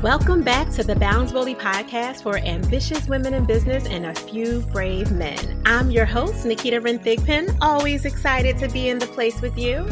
Welcome back to the Buswellll podcast for ambitious women in business and a few brave men. I'm your host, Nikita Renthigpen, always excited to be in the place with you.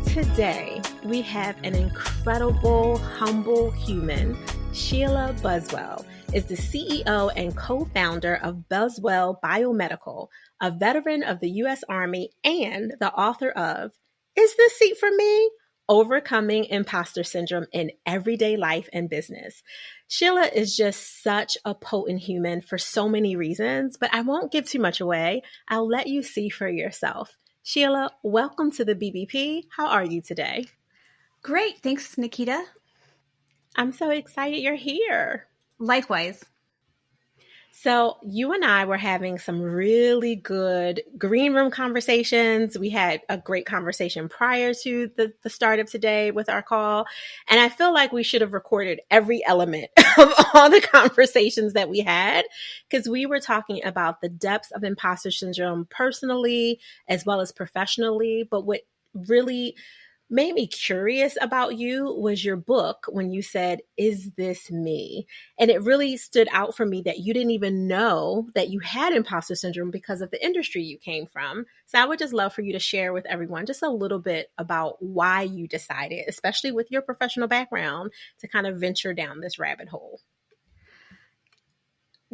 Today, we have an incredible, humble human. Sheila Buswell is the CEO and co-founder of Buswellll Biomedical, a veteran of the U.S. Army and the author of Is This Seat for Me? Overcoming Imposter Syndrome in Everyday Life and Business. Sheila is just such a potent human for so many reasons, but I won't give too much away. I'll let you see for yourself. Sheila, welcome to the BBP. How are you today? Great. Thanks, Nikita. I'm so excited you're here. Likewise. So you and I were having some really good green room conversations. We had a great conversation prior to the start of today with our call. And I feel like we should have recorded every element of all the conversations that we had, because we were talking about the depths of imposter syndrome personally as well as professionally. But what really made me curious about you was your book when you said, "Is this me?" And it really stood out for me that you didn't even know that you had imposter syndrome because of the industry you came from. So I would just love for you to share with everyone just a little bit about why you decided, especially with your professional background, to kind of venture down this rabbit hole.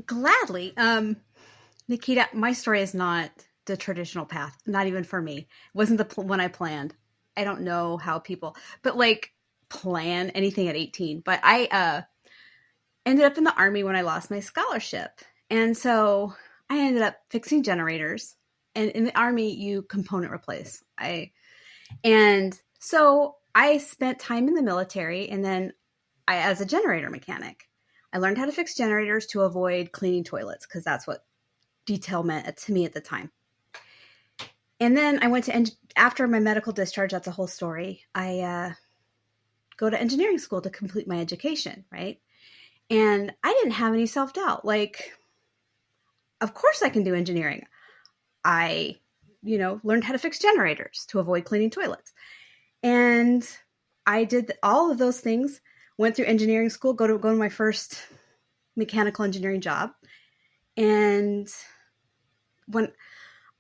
Gladly. Nikita, my story is not the traditional path, not even for me. It wasn't the one I planned. I don't know how people, but plan anything at 18. But I ended up in the Army when I lost my scholarship. And so I ended up fixing generators. And in the Army, you component replace. And so I spent time in the military, and then as a generator mechanic, I learned how to fix generators to avoid cleaning toilets, because that's what detail meant to me at the time. And then I went to, after my medical discharge, that's a whole story. I go to engineering school to complete my education, right? And I didn't have any self-doubt. Of course I can do engineering. I, learned how to fix generators to avoid cleaning toilets. And I did all of those things, went through engineering school, go to my first mechanical engineering job. And when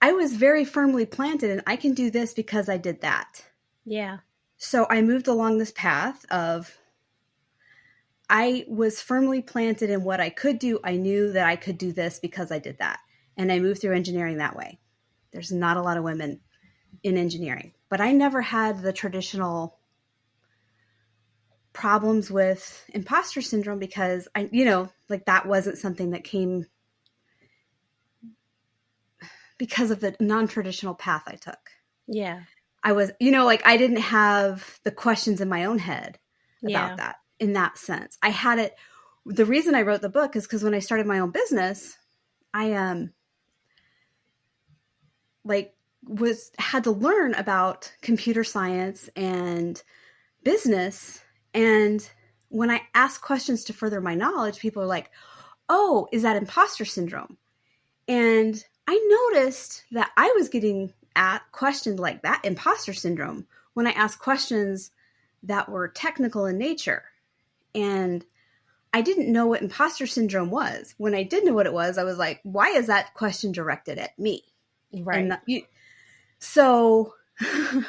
I was very firmly planted, and I can do this because I did that. Yeah. So I moved along this path of, I was firmly planted in what I could do. I knew that I could do this because I did that. And I moved through engineering that way. There's not a lot of women in engineering, but I never had the traditional problems with imposter syndrome because that wasn't something that came because of the non-traditional path I took. Yeah. I was, I didn't have the questions in my own head about that in that sense. I had it. The reason I wrote the book is because when I started my own business, I had to learn about computer science and business. And when I asked questions to further my knowledge, people are like, "Oh, is that imposter syndrome?" And I noticed that I was getting questions like that, imposter syndrome, when I asked questions that were technical in nature. And I didn't know what imposter syndrome was. When I did know what it was, I was like, why is that question directed at me? Right. So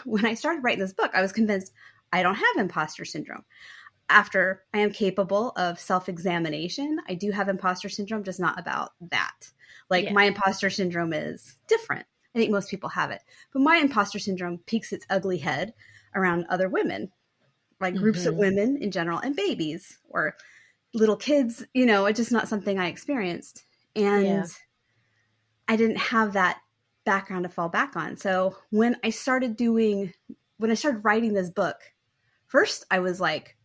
when I started writing this book, I was convinced I don't have imposter syndrome. After I am capable of self-examination, I do have imposter syndrome, just not about that. My imposter syndrome is different. I think most people have it. But my imposter syndrome peeks its ugly head around other women, groups of women in general, and babies or little kids. It's just not something I experienced. And I didn't have that background to fall back on. So when I started writing this book, first I was like,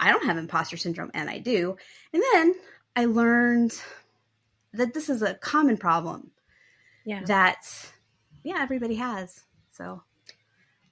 I don't have imposter syndrome, and I do. And then I learned that this is a common problem that everybody has. So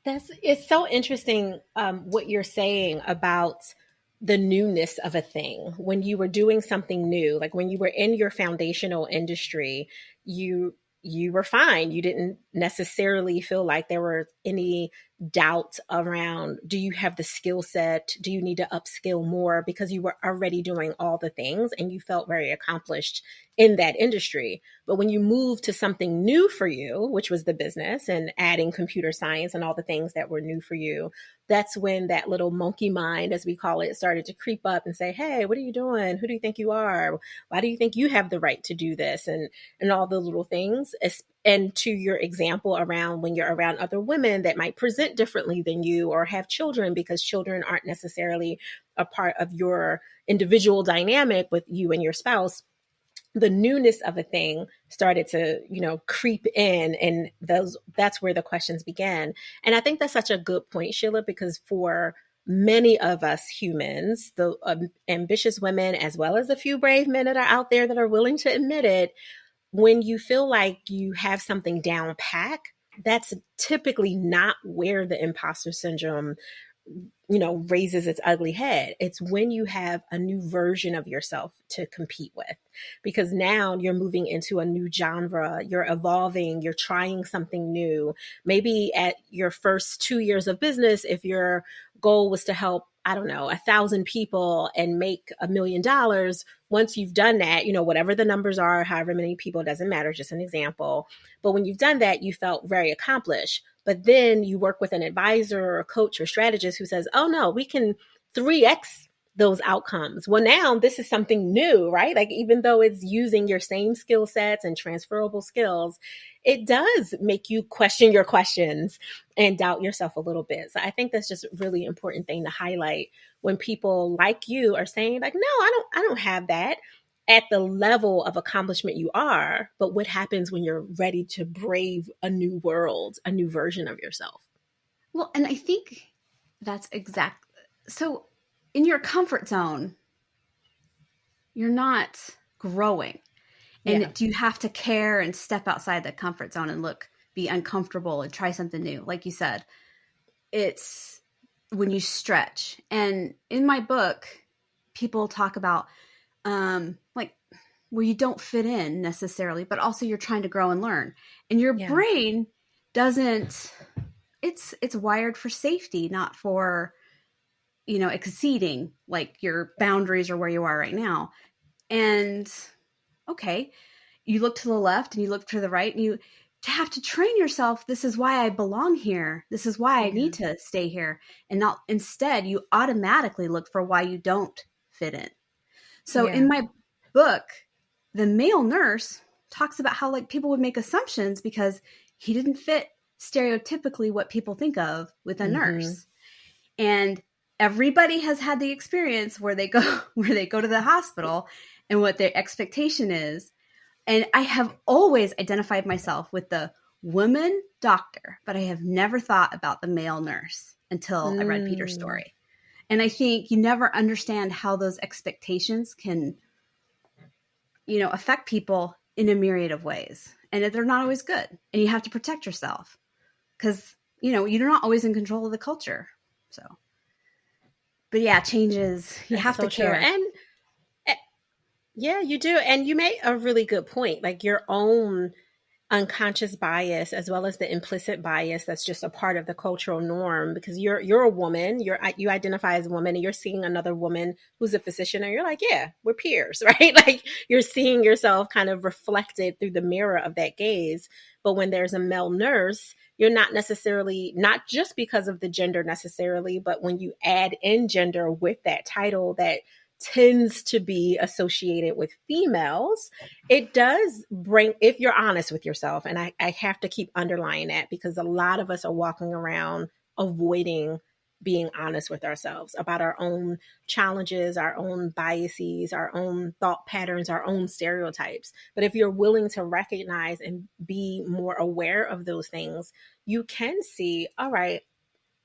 it's so interesting what you're saying about the newness of a thing. When you were doing something new, like when you were in your foundational industry, you were fine. You didn't necessarily feel like there were any doubt around, do you have the skill set? Do you need to upskill more? Because you were already doing all the things and you felt very accomplished in that industry. But when you moved to something new for you, which was the business and adding computer science and all the things that were new for you, that's when that little monkey mind, as we call it, started to creep up and say, hey, what are you doing? Who do you think you are? Why do you think you have the right to do this? And all the little things. And to your example around when you're around other women that might present differently than you or have children, because children aren't necessarily a part of your individual dynamic with you and your spouse, the newness of a thing started to, creep in, and that's where the questions began. And I think that's such a good point, Sheila, because for many of us humans, the ambitious women, as well as a few brave men that are out there that are willing to admit it, when you feel like you have something down pack, that's typically not where the imposter syndrome raises its ugly head. It's when you have a new version of yourself to compete with, because now you're moving into a new genre, you're evolving, you're trying something new. Maybe at your first 2 years of business, if your goal was to help, I don't know, 1,000 people and make $1 million, once you've done that, whatever the numbers are, however many people, doesn't matter, just an example. But when you've done that, you felt very accomplished. But then you work with an advisor or a coach or strategist who says, oh no, we can 3X those outcomes. Well, now this is something new, right? Like, even though it's using your same skill sets and transferable skills, it does make you question your questions and doubt yourself a little bit. So I think that's just a really important thing to highlight when people like you are saying like, no, I don't have that at the level of accomplishment you are, but what happens when you're ready to brave a new world, a new version of yourself? Well, and I think that's exact. So in your comfort zone, you're not growing. And do you have to care and step outside the comfort zone and be uncomfortable and try something new? Like you said, it's when you stretch. And in my book, people talk about where you don't fit in necessarily, but also you're trying to grow and learn. And your brain doesn't, it's wired for safety, not for, exceeding like your boundaries or where you are right now. And okay, you look to the left and you look to the right, and you have to train yourself. This is why I belong here. This is why I need to stay here. And not, instead you automatically look for why you don't fit in. So in my book, the male nurse talks about how people would make assumptions because he didn't fit stereotypically what people think of with a nurse. And everybody has had the experience where they go to the hospital and what their expectation is. And I have always identified myself with the woman doctor, but I have never thought about the male nurse until I read Peter's story. And I think you never understand how those expectations can, affect people in a myriad of ways. And they're not always good. And you have to protect yourself because, you're not always in control of the culture. So, but yeah, changes. You have to care. And yeah, you do. And you made a really good point, like your own unconscious bias as well as the implicit bias that's just a part of the cultural norm, because you're a woman, you identify as a woman, and you're seeing another woman who's a physician, and you're like, yeah, we're peers, right? Like, you're seeing yourself kind of reflected through the mirror of that gaze. But when there's a male nurse, you're not necessarily, not just because of the gender necessarily, but when you add in gender with that title that tends to be associated with females, it does bring, if you're honest with yourself, and I have to keep underlining that, because a lot of us are walking around avoiding being honest with ourselves about our own challenges, our own biases, our own thought patterns, our own stereotypes. But if you're willing to recognize and be more aware of those things, you can see, all right,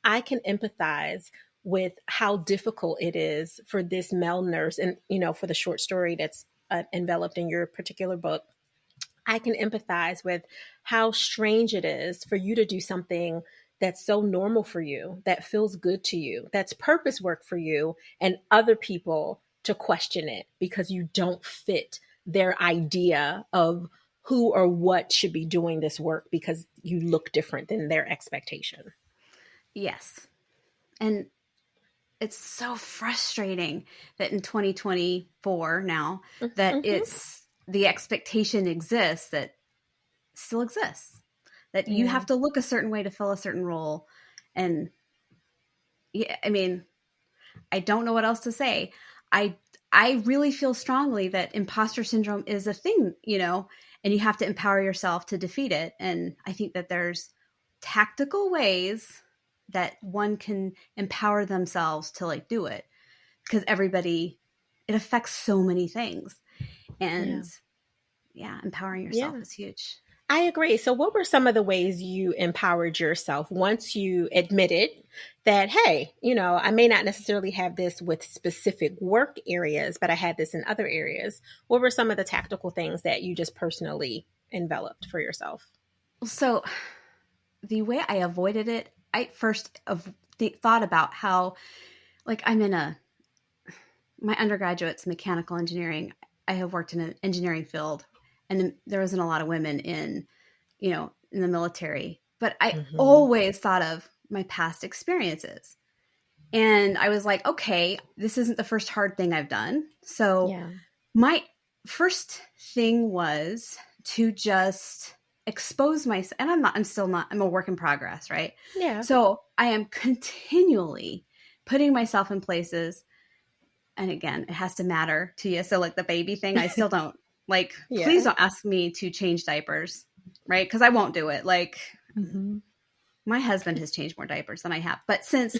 I can empathize with how difficult it is for this male nurse. And, for the short story that's enveloped in your particular book, I can empathize with how strange it is for you to do something that's so normal for you, that feels good to you, that's purpose work for you, and other people to question it because you don't fit their idea of who or what should be doing this work because you look different than their expectation. Yes. And it's so frustrating that in 2024 now that Mm-hmm. it's the expectation exists that still exists, that you Yeah. have to look a certain way to fill a certain role. And yeah, I mean, I don't know what else to say. I I really feel strongly that imposter syndrome is a thing, and you have to empower yourself to defeat it. And I think that there's tactical ways that one can empower themselves to like do it, because it affects so many things. Yeah. And yeah, empowering yourself Yeah. is huge. I agree. So, what were some of the ways you empowered yourself once you admitted that, hey, I may not necessarily have this with specific work areas, but I had this in other areas? What were some of the tactical things that you just personally enveloped for yourself? So the way I avoided it, I first thought about how, like, my undergraduate's mechanical engineering. I have worked in an engineering field, and there wasn't a lot of women in the military. But I Hmm. always thought of my past experiences. And I was like, okay, this isn't the first hard thing I've done. So Yeah. my first thing was to just expose myself. And I'm a work in progress, right? Yeah. So I am continually putting myself in places. And again, it has to matter to you. So like the baby thing, I still don't like, please Yeah. don't ask me to change diapers, right? Because I won't do it. Like, Hmm. my husband has changed more diapers than I have. But since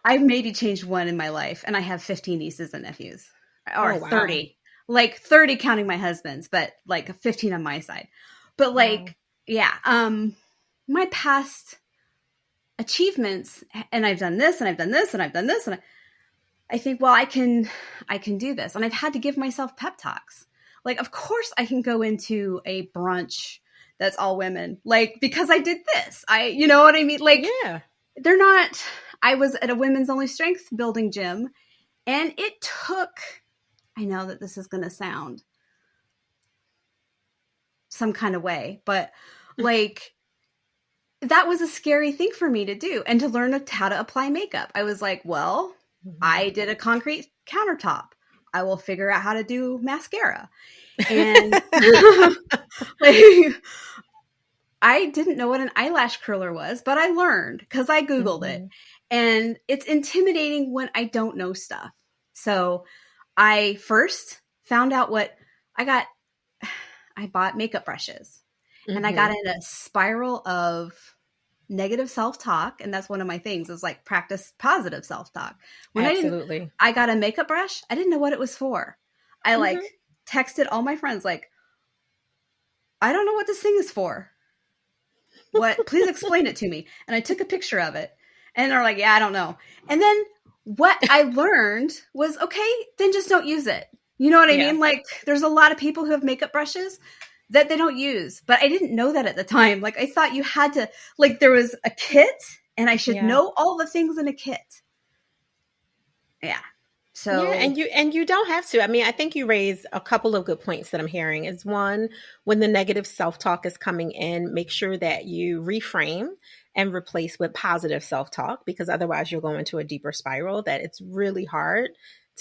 I've maybe changed one in my life, and I have 15 nieces and nephews, or Oh, wow. 30, like 30 counting my husband's, but like 15 on my side. But Wow. like, yeah, my past achievements, and I've done this, and I've done this, and I've done this, and I think, well, I can do this, and I've had to give myself pep talks. Like, of course, I can go into a brunch that's all women, like because I did this. You know what I mean? Like, Yeah. they're not. I was at a women's only strength building gym, and it took, I know that this is going to sound some kind of way, but like that was a scary thing for me to do and to learn how to apply makeup. I was like, well, Hmm. I did a concrete countertop. I will figure out how to do mascara. And like, I didn't know what an eyelash curler was, but I learned because I Googled it. Hmm. And it's intimidating when I don't know stuff. So I first found out what I got. I bought makeup brushes, and I got Hmm. in a spiral of negative self-talk. And that's one of my things is like practice positive self-talk. Absolutely. I got a makeup brush. I didn't know what it was for. I like Hmm. texted all my friends, like, I don't know what this thing is for. What? Please explain it to me. And I took a picture of it, and they're like, yeah, I don't know. And then what I learned was, okay, then just don't use it. You know what I Yeah. mean? Like, there's a lot of people who have makeup brushes that they don't use, but I didn't know that at the time. Like, I thought you had to, like, there was a kit, and I should Yeah. know all the things in a kit. Yeah. Yeah, So, and you don't have to. I mean, I think you raise a couple of good points that I'm hearing. Is one, when the negative self-talk is coming in, make sure that you reframe and replace with positive self-talk, because otherwise you'll go into a deeper spiral that it's really hard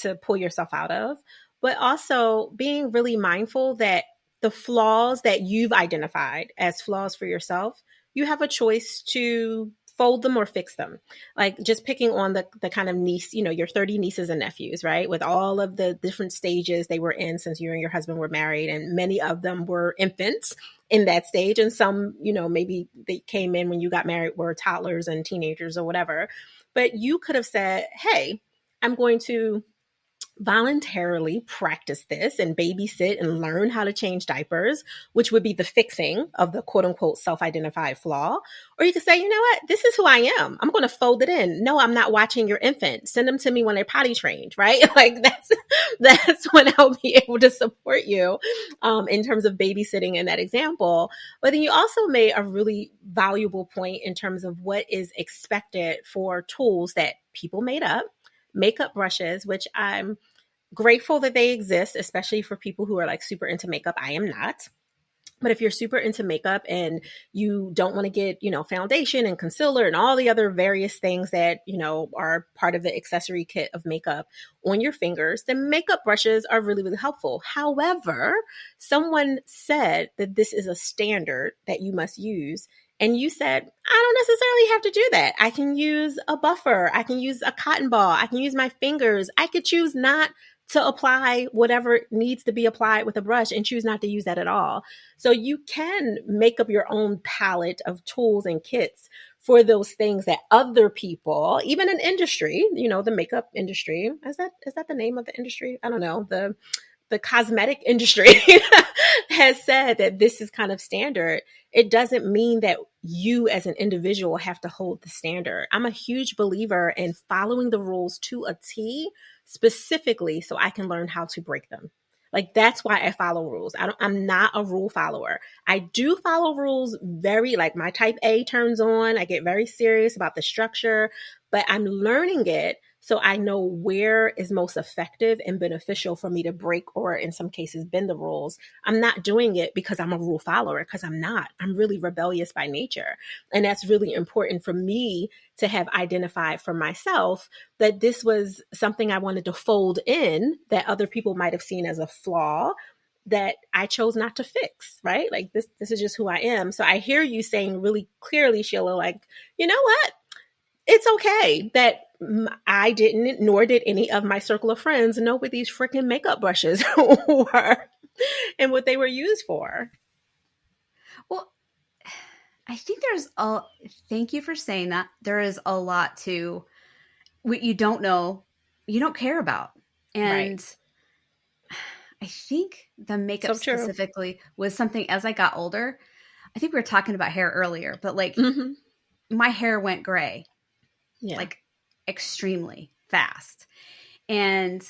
to pull yourself out of. But also being really mindful that the flaws that you've identified as flaws for yourself, you have a choice to fold them or fix them. Like just picking on the kind of niece, your 30 nieces and nephews, right? With all of the different stages they were in since you and your husband were married. And many of them were infants in that stage. And some, maybe they came in when you got married were toddlers and teenagers or whatever. But you could have said, hey, I'm going to voluntarily practice this and babysit and learn how to change diapers, which would be the fixing of the quote unquote self identified flaw. Or you could say, you know what? This is who I am. I'm going to fold it in. No, I'm not watching your infant. Send them to me when they're potty trained, right? Like that's when I'll be able to support you in terms of babysitting in that example. But then you also made a really valuable point in terms of what is expected for tools that people made up, makeup brushes, which I'm grateful that they exist, especially for people who are like super into makeup. I am not. But if you're super into makeup and you don't want to get, foundation and concealer and all the other various things that, are part of the accessory kit of makeup on your fingers, then makeup brushes are really, really helpful. However, someone said that this is a standard that you must use. And you said, I don't necessarily have to do that. I can use a buffer. I can use a cotton ball. I can use my fingers. I could choose not to apply whatever needs to be applied with a brush and choose not to use that at all. So you can make up your own palette of tools and kits for those things that other people, even in industry, the makeup industry, is that the name of the industry? I don't know. The cosmetic industry has said that this is kind of standard. It doesn't mean that you as an individual have to hold the standard. I'm a huge believer in following the rules to a T, specifically so I can learn how to break them. Like, that's why I follow rules. I'm not a rule follower. I do follow rules like my type A turns on. I get very serious about the structure, but I'm learning it so I know where is most effective and beneficial for me to break or in some cases bend the rules. I'm not doing it because I'm a rule follower, because I'm not. I'm really rebellious by nature. And that's really important for me to have identified for myself that this was something I wanted to fold in that other people might have seen as a flaw that I chose not to fix, right? Like this is just who I am. So I hear you saying really clearly, Sheila, like, you know what? It's okay that I didn't, nor did any of my circle of friends know what these freaking makeup brushes were and what they were used for. Well, I think thank you for saying that. There is a lot to what you don't know, you don't care about. And right. I think the makeup specifically was something as I got older. I think we were talking about hair earlier, but like my hair went gray. Yeah. Like extremely fast. And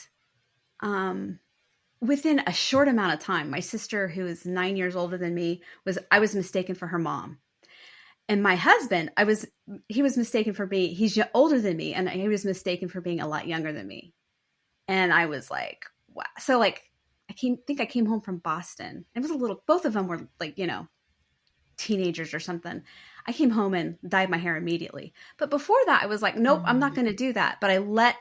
within a short amount of time, my sister, who is 9 years older than me, I was mistaken for her mom. And my husband, he was mistaken for me. He's older than me, and he was mistaken for being a lot younger than me. And I was like, wow. So like, I came home from Boston. It was both of them were like, teenagers or something. I came home and dyed my hair immediately. But before that, I was like, nope, I'm not going to do that. But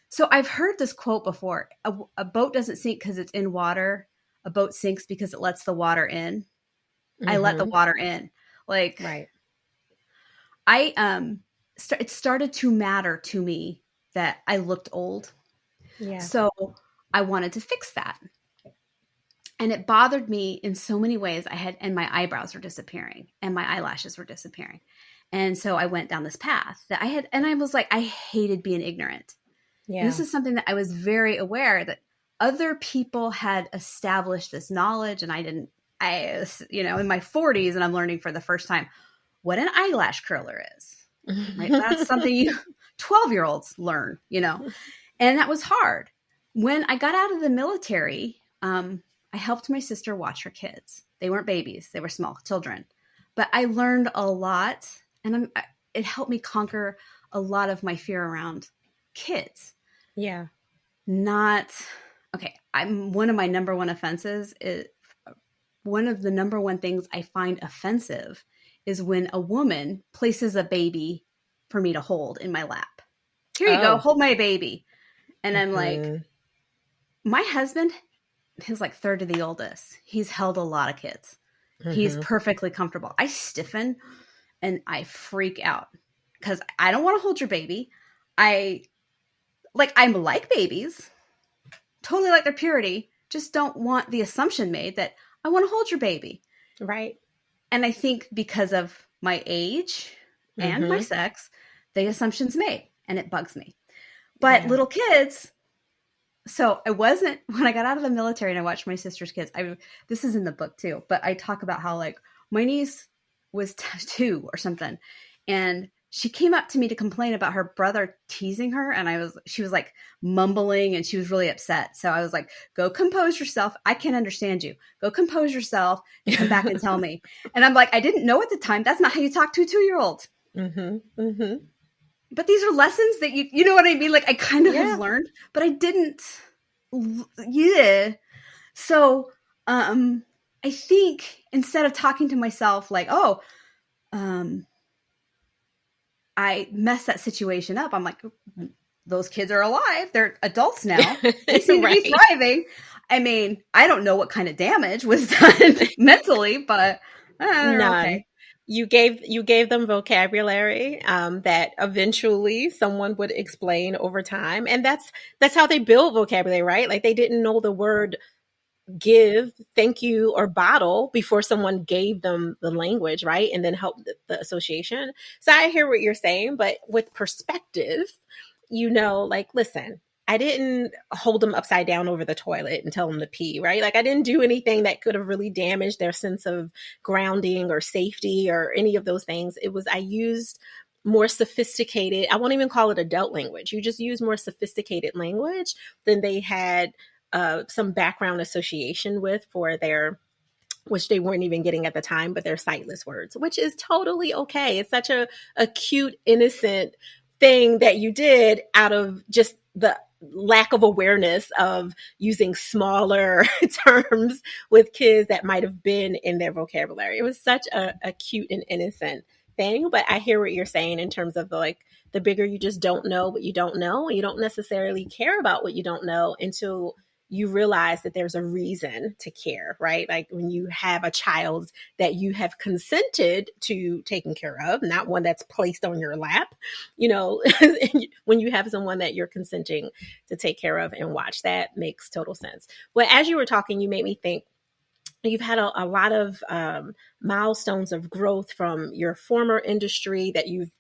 so I've heard this quote before. A boat doesn't sink because it's in water. A boat sinks because it lets the water in. I let the water in. Like, right. It started to matter to me that I looked old. Yeah. So I wanted to fix that. And it bothered me in so many ways. And my eyebrows were disappearing and my eyelashes were disappearing. And so I went down this path and I was like, I hated being ignorant. Yeah. And this is something that I was very aware that other people had established this knowledge. And in my 40s, and I'm learning for the first time what an eyelash curler is. Right? That's something 12-year-olds learn, and that was hard. When I got out of the military, I helped my sister watch her kids. They weren't babies. They were small children. But I learned a lot, and it helped me conquer a lot of my fear around kids. Yeah. One of my number one offenses is one of the number one things I find offensive is when a woman places a baby for me to hold in my lap. Here you go, hold my baby. And I'm like, my husband is like third to the oldest. He's held a lot of kids. He's perfectly comfortable. I stiffen and I freak out because I don't want to hold your baby. I'm like babies, totally like their purity, just don't want the assumption made that I want to hold your baby. Right. And I think because of my age and my sex, the assumption's made and it bugs me. But little kids, so I wasn't, when I got out of the military and I watched my sister's kids, this is in the book too, but I talk about how like my niece was 2 or something. And she came up to me to complain about her brother teasing her. And she was like mumbling and she was really upset. So I was like, go compose yourself. I can't understand you. Go compose yourself and come back and tell me. And I'm like, I didn't know at the time. That's not how you talk to a 2-year-old. But these are lessons that you know what I mean? Like I kind of have learned, but I didn't. Yeah. So, I think instead of talking to myself like, oh, I messed that situation up, I'm like, those kids are alive. They're adults now. They seem to be Right. thriving. I mean, I don't know what kind of damage was done mentally, but they're None. okay. You gave them vocabulary that eventually someone would explain over time, and that's how they build vocabulary, right? Like they didn't know the word give, thank you, or bottle before someone gave them the language, right? And then help the association. So I hear what you're saying, but with perspective, like, listen, I didn't hold them upside down over the toilet and tell them to pee, right? Like I didn't do anything that could have really damaged their sense of grounding or safety or any of those things. I used more sophisticated, I won't even call it adult language. You just use more sophisticated language than they had some background association with for their, which they weren't even getting at the time, but they're sightless words, which is totally okay. It's such a cute, innocent thing that you did out of just the lack of awareness of using smaller terms with kids that might have been in their vocabulary. It was such a cute and innocent thing, but I hear what you're saying in terms of the bigger you just don't know what you don't know, and you don't necessarily care about what you don't know until you realize that there's a reason to care, right? Like when you have a child that you have consented to taking care of, not one that's placed on your lap, when you have someone that you're consenting to take care of and watch, that makes total sense. Well, as you were talking, you made me think you've had a lot of milestones of growth from your former industry that you've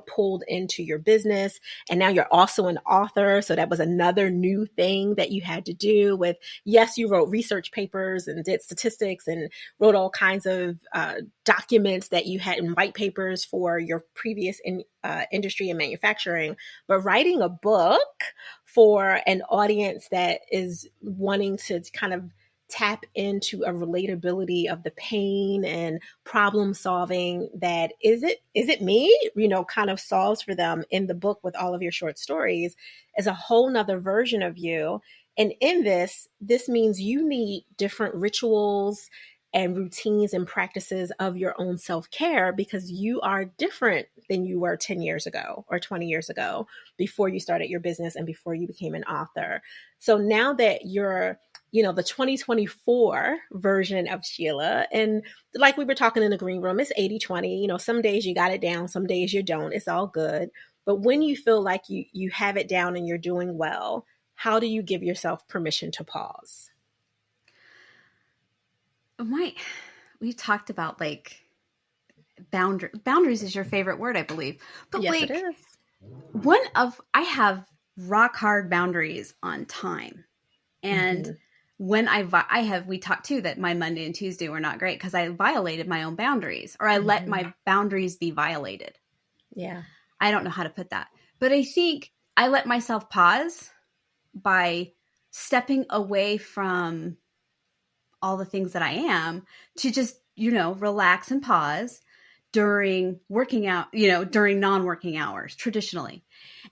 pulled into your business, and now you're also an author, so that was another new thing that you had to do with. Yes, you wrote research papers and did statistics and wrote all kinds of documents that you had in white papers for your previous industry and manufacturing, but writing a book for an audience that is wanting to kind of tap into a relatability of the pain and problem solving that is it me, kind of solves for them in the book with all of your short stories, is a whole nother version of you. And in this means you need different rituals and routines and practices of your own self-care, because you are different than you were 10 years ago or 20 years ago, before you started your business and before you became an author. So now that you're the 2024 version of Sheila. And like we were talking in the green room, it's 80-20. Some days you got it down, some days you don't. It's all good. But when you feel like you have it down and you're doing well, how do you give yourself permission to pause? We talked about like boundaries is your favorite word, I believe. But Yes, it like is. I have rock hard boundaries on time. And when we talked too that my Monday and Tuesday were not great because I violated my own boundaries, or I let my boundaries be violated. Yeah. I don't know how to put that, but I think I let myself pause by stepping away from all the things that I am to just, relax and pause during working out, during non-working hours traditionally.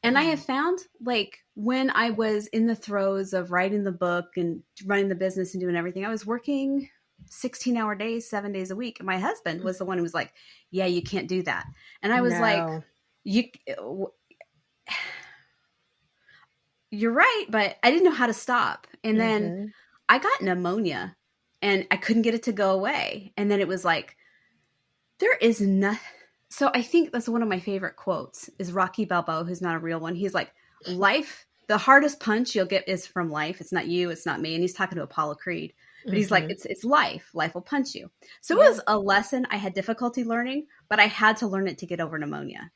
And I have found like when I was in the throes of writing the book and running the business and doing everything, I was working 16-hour days, 7 days a week. And my husband was the one who was like, yeah, you can't do that. And I was like, you're right, but I didn't know how to stop. And then I got pneumonia and I couldn't get it to go away. And then it was like, there is nothing. So I think that's one of my favorite quotes is Rocky Balboa, who's not a real one. He's like, life, the hardest punch you'll get is from life. It's not you, it's not me. And he's talking to Apollo Creed, but he's like, it's life. Life will punch you. So it was a lesson I had difficulty learning, but I had to learn it to get over pneumonia.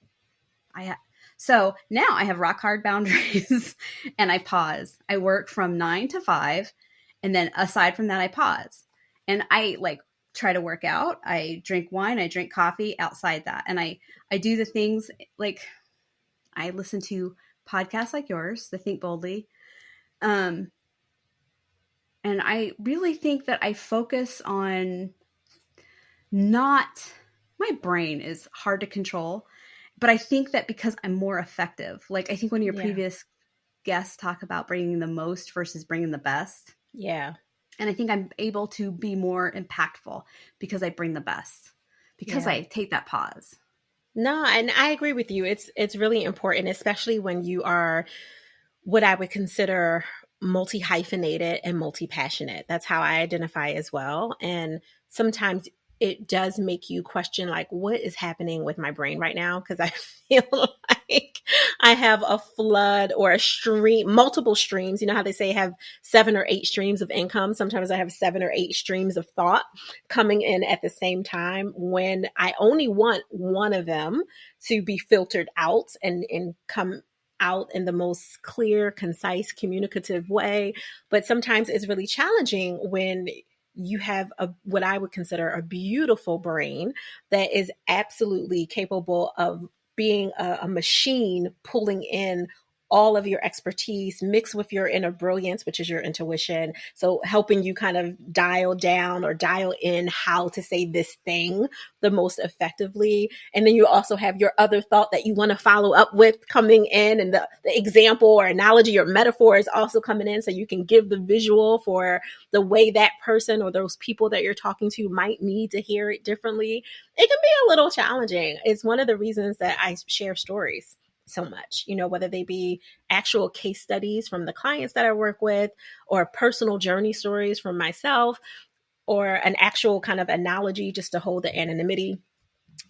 So now I have rock hard boundaries and I pause. I work from 9 to 5. And then aside from that, I pause and I like try to work out. I drink wine, I drink coffee outside that. And I do the things like I listen to podcasts like yours, the Think Boldly. And I really think that I focus on my brain is hard to control, but I think that because I'm more effective, like I think one of your previous guests talk about bringing the most versus bringing the best. Yeah. And I think I'm able to be more impactful because I bring the best, because I take that pause. No, and I agree with you. It's really important, especially when you are what I would consider multi-hyphenated and multi-passionate. That's how I identify as well. And sometimes it does make you question, like, what is happening with my brain right now? Because I feel like I have a flood or a stream, multiple streams. You know how they say have 7 or 8 streams of income? Sometimes I have 7 or 8 streams of thought coming in at the same time when I only want one of them to be filtered out and come out in the most clear, concise, communicative way. But sometimes it's really challenging when you have what I would consider a beautiful brain that is absolutely capable of being a machine pulling in all of your expertise mixed with your inner brilliance, which is your intuition. So helping you kind of dial down or dial in how to say this thing the most effectively. And then you also have your other thought that you want to follow up with coming in, and the example or analogy or metaphor is also coming in, so you can give the visual for the way that person or those people that you're talking to might need to hear it differently. It can be a little challenging. It's one of the reasons that I share stories so much, whether they be actual case studies from the clients that I work with, or personal journey stories from myself, or an actual kind of analogy just to hold the anonymity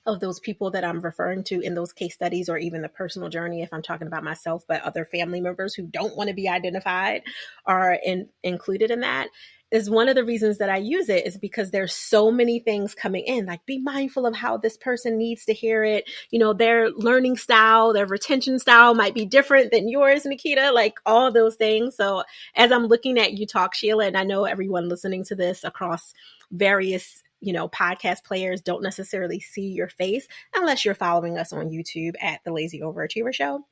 of those people that I'm referring to in those case studies, or even the personal journey if I'm talking about myself, but other family members who don't want to be identified are included in that. Is one of the reasons that I use it is because there's so many things coming in, like be mindful of how this person needs to hear it. Their learning style, their retention style might be different than yours, Nikita, like all those things. So as I'm looking at you talk, Sheila, and I know everyone listening to this across various podcast players don't necessarily see your face unless you're following us on YouTube at The Lazy Overachiever Show.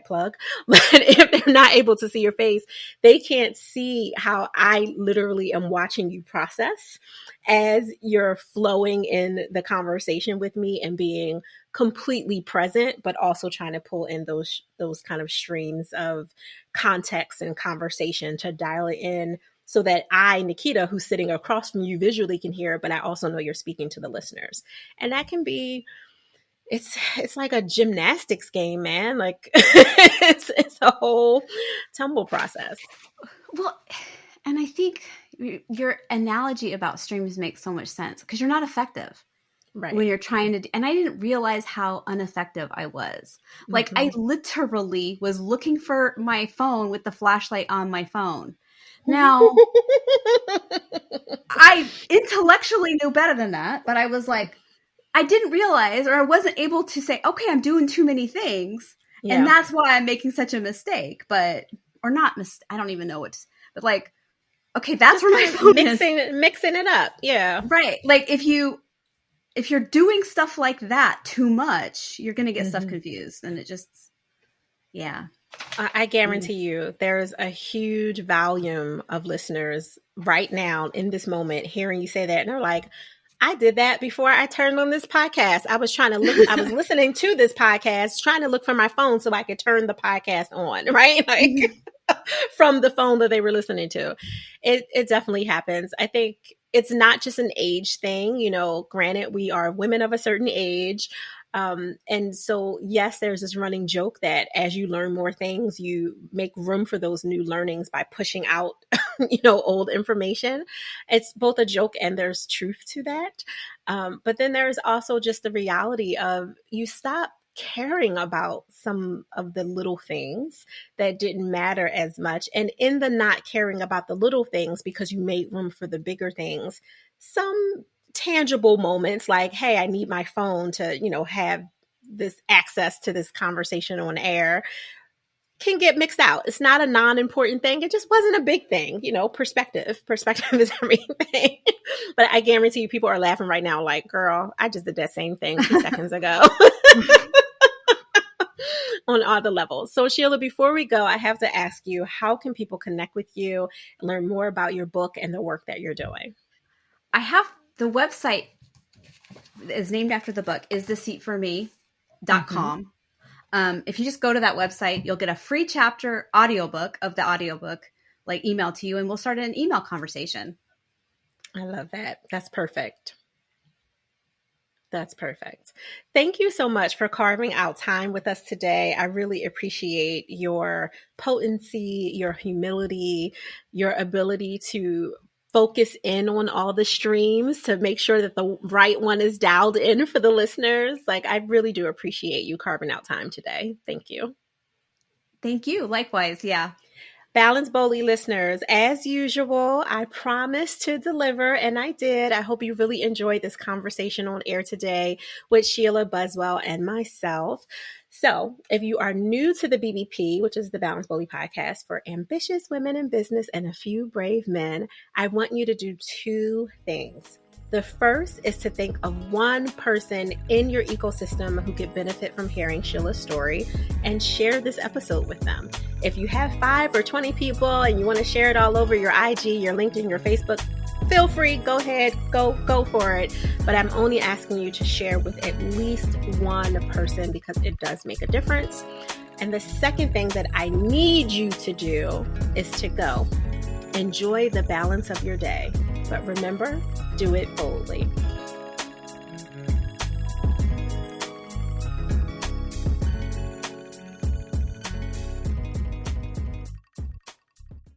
#plug. But if they're not able to see your face, they can't see how I literally am watching you process as you're flowing in the conversation with me and being completely present, but also trying to pull in those kind of streams of context and conversation to dial it in, so that I, Nikita, who's sitting across from you visually, can hear it, but I also know you're speaking to the listeners. And that can be, it's like a gymnastics game, man. Like it's a whole tumble process. Well, and I think your analogy about streams makes so much sense, because you're not effective. Right. When you're trying to, and I didn't realize how ineffective I was. Like I literally was looking for my phone with the flashlight on my phone. Now, I intellectually knew better than that, but I was like, I didn't realize, or I wasn't able to say, okay, I'm doing too many things. Yeah. And that's why I'm making such a mistake, I don't even know but like, okay, that's where my phone is. Mixing it up. Yeah. Right. Like if you're doing stuff like that too much, you're going to get stuff confused, and it just, yeah. I guarantee you there's a huge volume of listeners right now in this moment hearing you say that, and they're like, I did that before I turned on this podcast. I was listening to this podcast, trying to look for my phone so I could turn the podcast on, right? Like from the phone that they were listening to. It definitely happens. I think it's not just an age thing. Granted, we are women of a certain age. And so, yes, there's this running joke that as you learn more things, you make room for those new learnings by pushing out, old information. It's both a joke and there's truth to that. But then there's also just the reality of you stop caring about some of the little things that didn't matter as much. And in the not caring about the little things, because you made room for the bigger things, some tangible moments like, hey, I need my phone to, have this access to this conversation on air, can get mixed out. It's not a non-important thing. It just wasn't a big thing. Perspective is everything. But I guarantee you people are laughing right now like, girl, I just did that same thing 2 seconds ago. On all the levels. So Sheila, before we go, I have to ask you, how can people connect with you and learn more about your book and the work that you're doing? I have the website is named after the book, istheseatforme.com. If you just go to that website, you'll get a free chapter audiobook of the audiobook like email to you and we'll start an email conversation. I love that. That's perfect. That's perfect. Thank you so much for carving out time with us today. I really appreciate your potency, your humility, your ability to focus in on all the streams to make sure that the right one is dialed in for the listeners. Like, I really do appreciate you carving out time today. Thank you. Thank you. Likewise. Yeah. Balance Boldly listeners, as usual, I promised to deliver, and I did. I hope you really enjoyed this conversation on air today with Sheila Buswell and myself. So if you are new to the BBP, which is the Balance Boldly podcast for ambitious women in business and a few brave men, I want you to do two things. The first is to think of one person in your ecosystem who could benefit from hearing Sheila's story and share this episode with them. If you have 5 or 20 people and you want to share it all over your IG, your LinkedIn, your Facebook, feel free, go ahead, go for it. But I'm only asking you to share with at least one person because it does make a difference. And the second thing that I need you to do is to go. Enjoy the balance of your day. But remember, do it boldly.